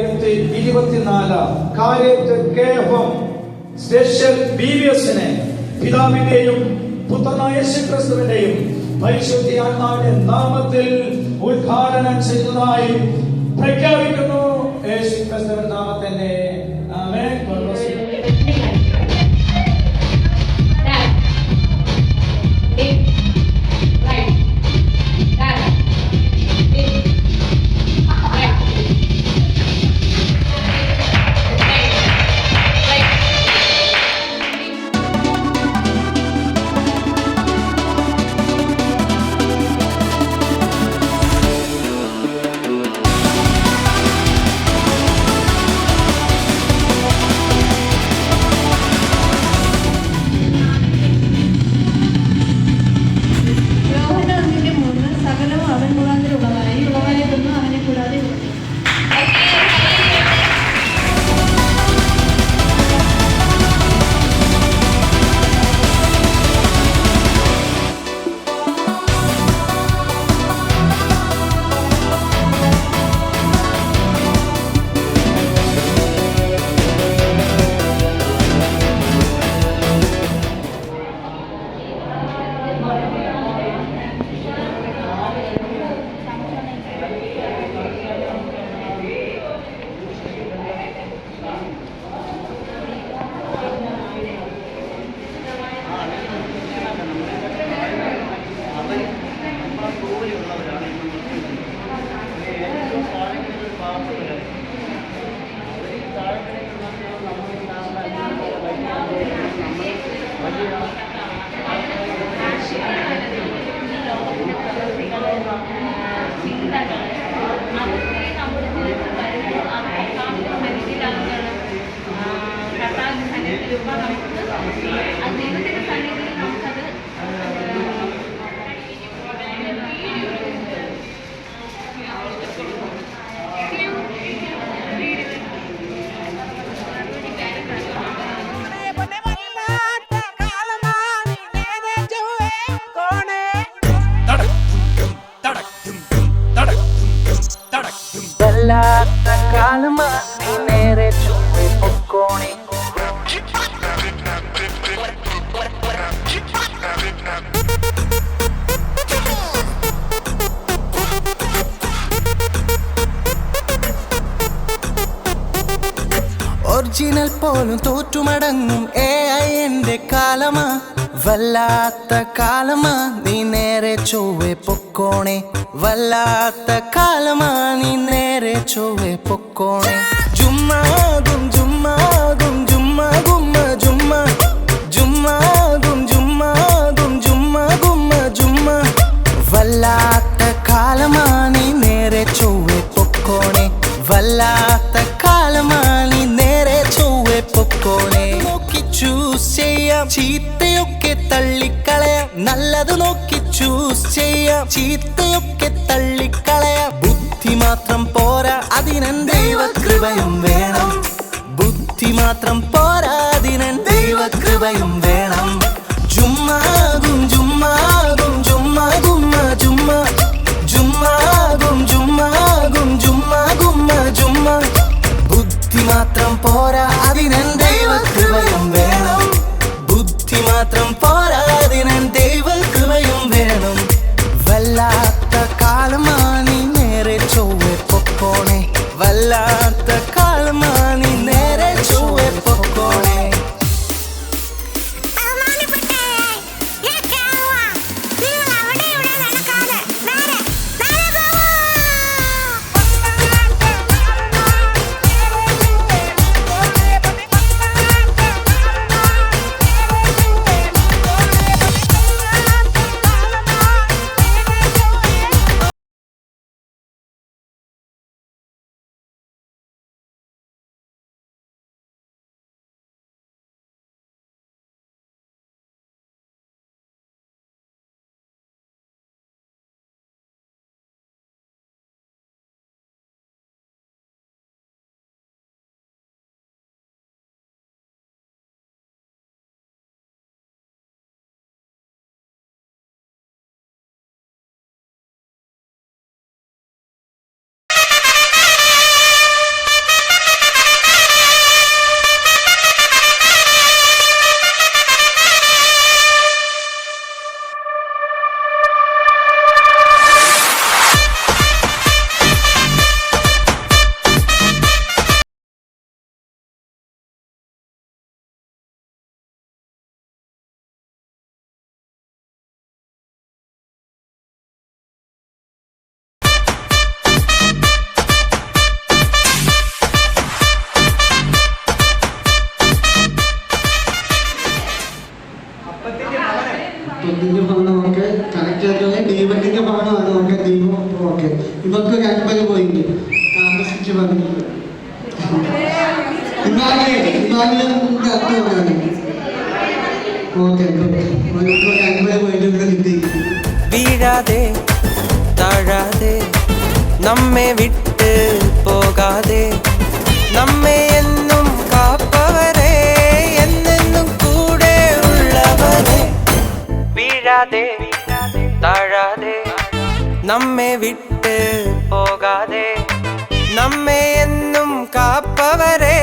2024 കാര്യത്ത് KFM special BVSനെ പിതാവിന്റെയും പുത്രനായ യേശുക്രിസ്തുവിന്റെയും പരിശുദ്ധാത്മാവിന്റെ നാമത്തിൽ ഉദ്ഘാടനം ചെയ്യുന്നതായി പ്രഖ്യാപിക്കുന്നു. യേശുക്രിസ്തുവിന്റെ നാമത്തിന്റെ ആമേൻ. ഒറിജിനൽ പോലും തോറ്റുമടങ്ങും AI എന്റെ കാലമാ, വല്ലാത്ത കാലമാ, നീ നേരെ ചൊവ്വെ പൊക്കോണേ. വല്ലാത്ത കാലമാ, നീ നേരെ ചൊവ്വെ പൊക്കോണേ. ജുമ്മാകും ജുമ്മാകും ജുമ്മാ ഗുമ്മ ജുമ്മ, ജുമ്മാകും ജുമ്മാകും ജുമ്മാ ഗുമ്മ ജുമ്മ. വല്ലാത്ത കാലമാ, നീ നേരെ ചൊവ്വെ പൊക്കോണേ. വല്ലാത്ത കാലമാ, നീ നേരെ ചൊവ്വെ പൊക്കോണേ. നോക്കി ചൂസ് ചെയ്യാം, ചീത്തയൊക്കെ തള്ളിക്കളയാം. നല്ലത് നോക്കി ചൂസ് ചെയ്യാം, ചീത്തയൊക്കെ തള്ളിക്കളയാം. ബുദ്ധി മാത്രം പോരാ, അതിനൻ ദൈവകൃപയും വേണം. ബുദ്ധി മാത്രം പോരാ, അതിനൻ ദൈവകൃപയും വേണം. ജുമ്മാകും ജുമ്മാകും ജുമ്മാ ഗുമ്മ ജുമ്മ, ജുമ്മാകും ജുമ്മാകും ജുമ്മാ ഗുമ്മ ജുമ്മ. ബുദ്ധി മാത്രം പോരാ, അതിനൻ ദൈവകൃപയും വേണം. ബുദ്ധി മാത്രം പോരാ, അതിനൻ ദൈവകൃപയും വേണം. വല്ലാത്ത കാലമാ, നീ നേരെ ചൊവ്വെ പൊക്കോണേ. വല്ലാത്ത കാലമാ, നീ നേരെ ചൊവ്വെ പൊക്കോണേ. ഇതിന്റെ ഭാഗം ഓക്കെ കറക്റ്റ് ആയിട്ട് ദീപത്തിന്റെ ഭാഗമാണ് ഓക്കെ ദീപം ഓക്കെ ഇവർക്ക് 50 പോയിന്റ് താമസിച്ച് പറഞ്ഞിട്ടുണ്ട് ഹിമാലയന്റെ അർത്ഥമാണ് ഓക്കെ 50 പോയിന്റ് കിട്ടി വീഴാതെ താഴാതെ നമ്മെ വിട്ട് പോകാതെ നമ്മെ എന്നും കാപ്പവരെ എന്നെന്നും കൂടെ ഉള്ളവരെ വീഴാതെ താഴാതെ നമ്മെ വിട്ട് പോകാതെ നമ്മെ എന്നും കാപ്പവരെ